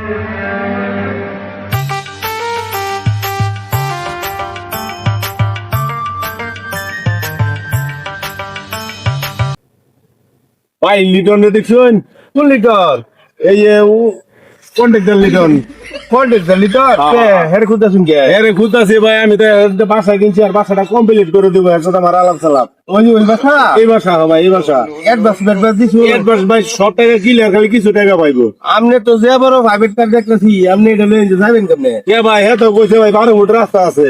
ভাই লিটন দেখছেন? কোন লিটন? এই যে কন্ট্রাক্টর লিটন। কন্ট্রাক্টর লিটন হের খুদা শুন কে আরে খুঁজতাছি ভাই, আমি তো বাসা কিনছি আর বাসাটা কমপ্লিট করে দেবো। এর সাথে আমার আলাপ সালাপ। ওই বাসা এই বাসা ভাই, এই বাসা অ্যাডভান্স দিছু অ্যাডভান্স ভাই সব টাকা ক্লিয়ার, খালি কিছু টাকা পাইবো। আমনে তো যে বড় প্রাইভেট কার দেখতেছি আপনি এটা লইন যে যাবেন কেমনে কে ভাই, হ্যাঁ তো কইছে ভাই 12 ফুট রাস্তা আছে।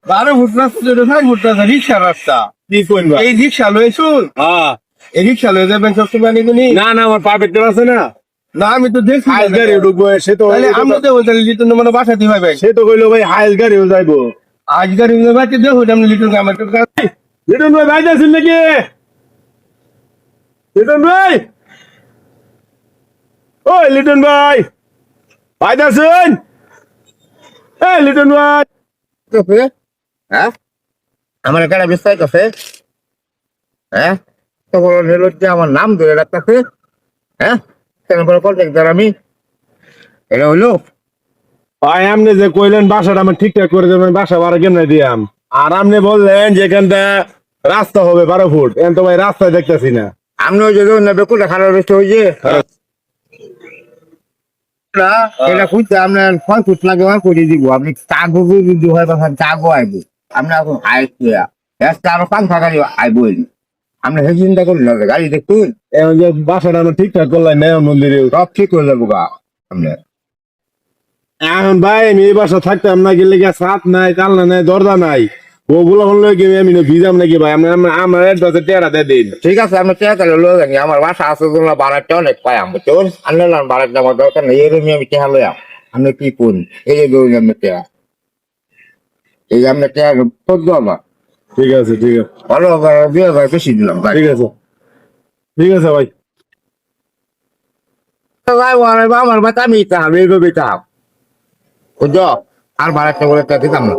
12 ফুট রাস্তা 6 ফুট রাস্তা রিক্সা রাস্তা কি কইন ভাই? এই রিক্সা লইছুন হ্যাঁ। এই রিক্সা লয়ে যাবেন সবসময় নিগুনি না না, আমার পারফেক্ট আছে না। না আমি তো দেখছি হাইস গাড়ি ঢুকবো, সে তো তাহলে আমরা তো বলতে লিটন মানে বাসা দি ভাই সে তো কইলো ভাই হাইস গাড়িও যাইবো। আজ গাড়ি বাচ্চা দেখো আপনি লিটন আমার তো লিটন ভাই যাইতেছেন নাকি? লিটন ভাই, ওই লিটন ভাই যাইতেছেন? এই লিটন ভাই, কাছে হ্যাঁ আমার একটা বিস্তারিত কাছে হ্যাঁ তো বড় নির্লজ্জ আমার নাম ধরে রাখতেছে হ্যাঁ কেন বড় কন্ট্রাক্টর আমি এটা হইলো ভাই আপনি যে কইলেন বাসাটা আমি ঠিকঠাক করে দেবেন, বাসা ভাড়া কেমনে দিয়াম? আর আপনি বললেন যে এখানটা রাস্তা হবে 12 ফুট, এখন তো ভাই রাস্তায় দেখতেছি না। আমি ওই যে বেকুটা খারাপ রয়েছে ওই যে না এটা খুঁজতে আপনার 6 ফুট লাগে করে দিব আপনি কাগজ যদি হয় বা কাগজ আইব আপনি এখন আইসা আরো 5 গাড়ি আইব আপনি সেই চিন্তা করলেন না গাড়ি দেখুন এখন যে বাসাটা আমি ঠিকঠাক করলাম না মন্দিরে, সব ঠিক হয়ে যাবো গা আপনি এখন ভাই আমি এই বাসা থাকতাম না, গেলে গিয়ে ছাদ নাই, জানলা নাই, দরজা নাই, ওগুলো হলে কি আমি ভিজাম নাকি ভাই? আমার অ্যাডভান্সে টেরা দিয়ে দিন। ঠিক আছে আপনি চেষ্টা করে লয়ে যান আমার বাসা আছে তোমরা বাড়াটা অনেক পাই আমি তোর আনলাম বাড়াটা আমার দরকার নেই এরকমই আমি চেহারা লইয়া আপনি কি করুন এই যে ধরুন আপনি চেহারা এই যে আপনার চেহারা সহ্য আমার ঠিক আছে, ঠিক আছে, ভালো দিয়ে ভাই বেশি দিলাম ভাই ঠিক আছে, ঠিক আছে ভাই। ভাই আমার বাচ্চা আমি চাহাব এইভাবে চাহাব বুঝছো আর বাড়াটা বলে দিতাম না